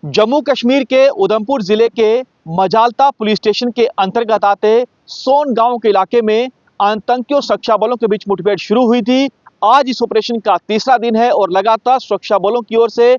जम्मू कश्मीर के उधमपुर जिले के मजालता पुलिस स्टेशन के अंतर्गत आते सोन गांव के इलाके में आतंकियों सुरक्षा बलों के बीच मुठभेड़ शुरू हुई थी। आज इस ऑपरेशन का तीसरा दिन है और लगातार सुरक्षा बलों की ओर से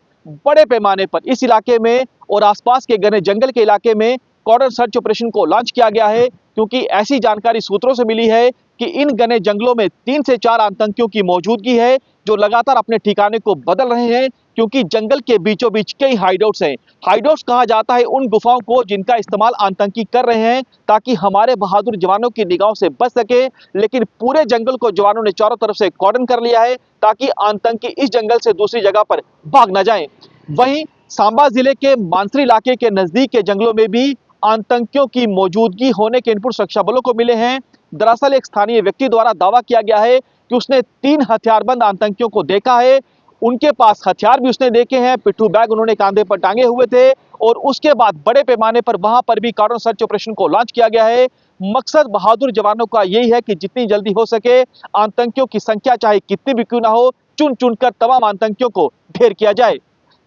बड़े पैमाने पर इस इलाके में और आसपास के घने जंगल के इलाके में कॉर्डन सर्च ऑपरेशन को लॉन्च किया गया है, क्योंकि ऐसी जानकारी सूत्रों से मिली है कि इन घने जंगलों में 3 से 4 आतंकियों की मौजूदगी है जो लगातार अपने ठिकाने को बदल रहे हैं, क्योंकि जंगल के बीचों बीच कई हाइडआउट्स हैं। हाइडआउट्स कहा जाता है उन गुफाओं को जिनका इस्तेमाल आतंकी कर रहे हैं ताकि हमारे बहादुर जवानों की निगाहों से बच सके, लेकिन पूरे जंगल को जवानों ने चारों तरफ से कॉर्डन कर लिया है ताकि आतंकी इस जंगल से दूसरी जगह पर भाग न जाएं। वहीं सांबा जिले के मानसरी इलाके के नजदीक के जंगलों में भी आतंकियों की मौजूदगी होने के इनपुट सुरक्षा बलों को मिले हैं। दरअसल एक स्थानीय व्यक्ति द्वारा दावा किया गया है कि उसने 3 हथियारबंद आतंकियों को देखा है। उनके पास हथियार भी उसने देखे हैं, पिट्ठू बैग उन्होंने कांधे पर टांगे हुए थे और उसके बाद बड़े पैमाने पर वहां पर भी कॉर्डन सर्च ऑपरेशन को लॉन्च किया गया है। मकसद बहादुर जवानों का यही है कि जितनी जल्दी हो सके आतंकियों की संख्या चाहे कितनी भी क्यों ना हो, चुन चुनकर तमाम आतंकियों को ढेर किया जाए।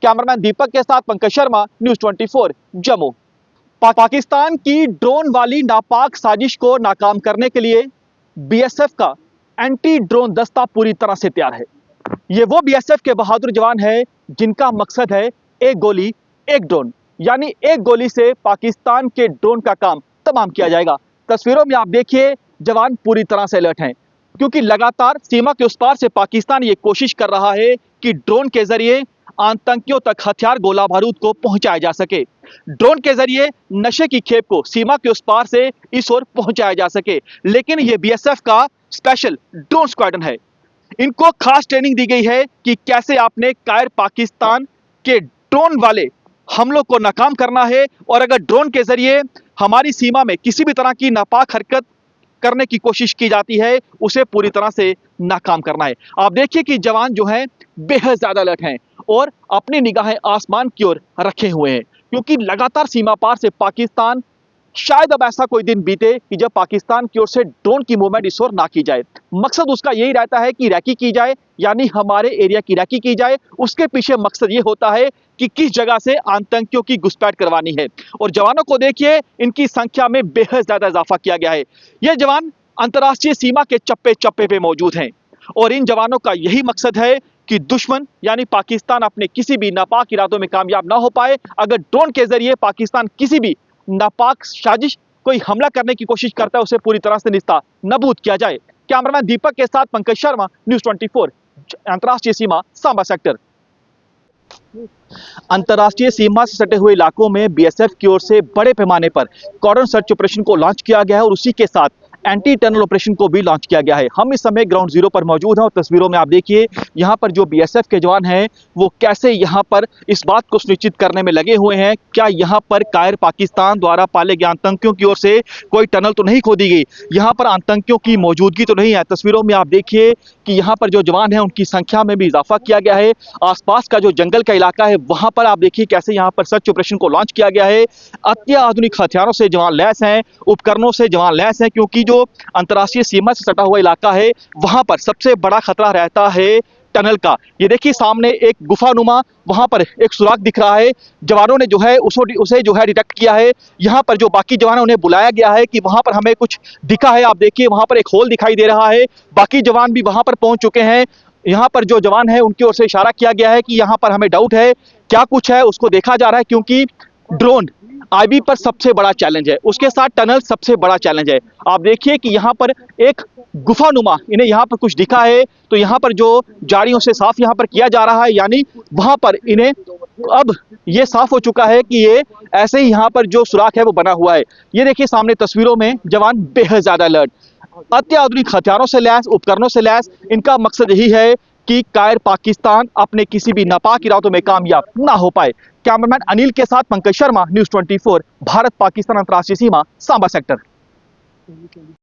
कैमरामैन दीपक के साथ पंकज शर्मा, न्यूज़ 24 जम्मू। पाकिस्तान की ड्रोन वाली नापाक साजिश को नाकाम करने के लिए बीएसएफ का एंटी ड्रोन दस्ता पूरी तरह से तैयार है। ये वो बीएसएफ के बहादुर जवान हैं जिनका मकसद है एक गोली एक ड्रोन, यानी एक गोली से पाकिस्तान के ड्रोन का काम तमाम किया जाएगा। तस्वीरों में आप देखिए जवान पूरी तरह से अलर्ट हैं, क्योंकि लगातार सीमा के उस पार से पाकिस्तान ये कोशिश कर रहा है कि ड्रोन के जरिए आतंकियों तक हथियार गोला बारूद को पहुंचाया जा सके, ड्रोन के जरिए नशे की खेप को सीमा के उस पार से इस ओर पहुंचाया जा सके। लेकिन यह बीएसएफ का स्पेशल ड्रोन स्क्वाड्रन है। इनको खास ट्रेनिंग दी गई है कि कैसे आपने कायर पाकिस्तान के ड्रोन वाले हमलों को नाकाम करना है, और अगर ड्रोन के जरिए हमारी सीमा में किसी भी तरह की नापाक हरकत करने की कोशिश की जाती है उसे पूरी तरह से नाकाम करना है। आप देखिए कि जवान जो हैं बेहद ज्यादा अलर्ट हैं और अपनी निगाहें आसमान की ओर रखे हुए हैं, क्योंकि लगातार सीमा पार से पाकिस्तान, शायद अब ऐसा कोई दिन बीते कि जब पाकिस्तान की ओर से ड्रोन की मूवमेंट इस ओर ना की जाए। मकसद उसका यही रहता है कि रैकी की जाए, यानी हमारे एरिया की रैकी की जाए। उसके पीछे मकसद ये होता है कि किस जगह से आतंकियों की घुसपैठ करवानी है। और जवानों को देखिए, इनकी संख्या में बेहद ज्यादा इजाफा किया गया है। ये जवान अंतर्राष्ट्रीय सीमा के चप्पे चप्पे पे मौजूद हैं और इन जवानों का यही मकसद है कि दुश्मन यानी पाकिस्तान अपने किसी भी नापाक इरादों में कामयाब ना हो पाए। अगर ड्रोन के जरिए पाकिस्तान किसी भी नापाक साजिश कोई हमला करने की कोशिश करता है उसे पूरी तरह से निस्ता नबूद किया जाए। कैमरामैन दीपक के साथ पंकज शर्मा, न्यूज़ 24 अंतर्राष्ट्रीय सीमा सांबा सेक्टर। अंतर्राष्ट्रीय सीमा से सटे हुए इलाकों में बीएसएफ की ओर से बड़े पैमाने पर कॉर्डन सर्च ऑपरेशन को लॉन्च किया गया है और उसी के साथ एंटी टनल ऑपरेशन को भी लॉन्च किया गया है। हम इस समय ग्राउंड जीरो पर मौजूद हैं और तस्वीरों में आप देखिए यहाँ पर जो बीएसएफ के जवान हैं वो कैसे यहाँ पर इस बात को सुनिश्चित करने में लगे हुए हैं, क्या यहाँ पर कायर पाकिस्तान द्वारा पाले गए आतंकियों की ओर से कोई टनल तो नहीं खोदी गई, यहाँ पर आतंकियों की मौजूदगी तो नहीं है। तस्वीरों में आप देखिए कि यहाँ पर जो जवान हैं उनकी संख्या में भी इजाफा किया गया है। आसपास का जो जंगल का इलाका है वहां पर आप देखिए कैसे यहाँ पर सर्च ऑपरेशन को लॉन्च किया गया है। अत्याधुनिक हथियारों से जवान लैस हैं, उपकरणों से जवान लैस हैं, क्योंकि जो अंतर्राष्ट्रीय सीमा से सटा हुआ इलाका है वहां पर सबसे बड़ा खतरा रहता है टनल का। ये देखिए सामने एक गुफानुमा वहां पर एक सुराग दिख रहा है। जवानों ने जो है उसे जो है डिटेक्ट किया है। यहाँ पर जो बाकी जवान है उन्हें बुलाया गया है कि वहां पर हमें कुछ दिखा है। आप देखिए वहां पर एक होल दिखाई दे रहा है। बाकी जवान भी वहां पर पहुंच चुके हैं। यहाँ पर जो जवान है उनकी ओर से इशारा किया गया है कि यहाँ पर हमें डाउट है, क्या कुछ है उसको देखा जा रहा है, क्योंकि ड्रोन आईबी पर सबसे बड़ा चैलेंज है, उसके साथ टनल सबसे बड़ा चैलेंज है। आप देखिए कि यहाँ पर एक गुफानुमा इन्हें यहाँ पर कुछ दिखा है, तो यहाँ पर जो जारियों से साफ यहाँ पर किया जा रहा है, यानी वहां पर इन्हें अब ये साफ हो चुका है कि ये ऐसे ही यहाँ पर जो सुराख है वो बना हुआ है। ये देखिए सामने तस्वीरों में जवान बेहद ज्यादा अलर्ट, अत्याधुनिक हथियारों से लैस, उपकरणों से लैस। इनका मकसद यही है कि कायर पाकिस्तान अपने किसी भी नापाक इरादों में कामयाब ना हो पाए। कैमरामैन अनिल के साथ पंकज शर्मा, न्यूज़ 24 भारत पाकिस्तान अंतर्राष्ट्रीय सीमा सांबा सेक्टर।